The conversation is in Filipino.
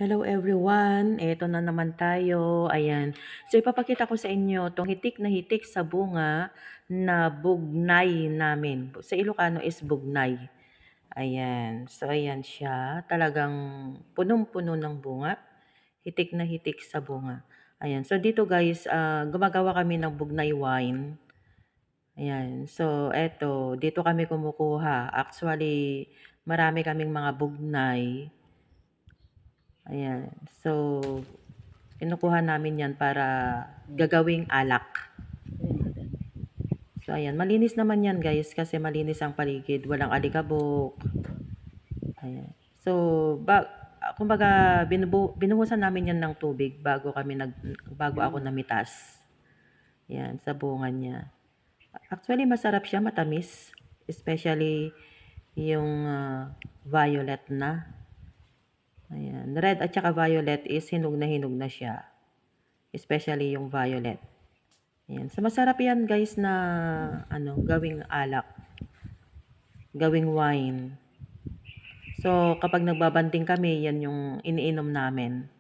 Hello everyone, eto na naman tayo. Ayan. So ipapakita ko sa inyo tong hitik na hitik sa bunga na bugnay namin. Sa Ilocano is bugnay. Ayan. So ayan siya. Talagang punong-puno ng bunga. Hitik na hitik sa bunga. Ayan. So dito guys, gumagawa kami ng bugnay wine. Ayan. So eto, dito kami kumukuha. Actually, marami kaming mga bugnay. Ayan. So, kinukuha namin yan para gagawing alak. So, ayan. Malinis naman yan guys kasi malinis ang paligid. Walang alikabok. Ayan. So, kumbaga, binuhusan namin yan ng tubig bago ako namitas. Ayan, sa bunga niya. Actually, masarap siya, matamis. Especially yung violet na. Ayan. Red at saka violet is hinog na siya. Especially yung violet. Ayan. So, masarap yan guys na gawing alak. Gawing wine. So, kapag nagbabanding kami, yan yung iniinom namin.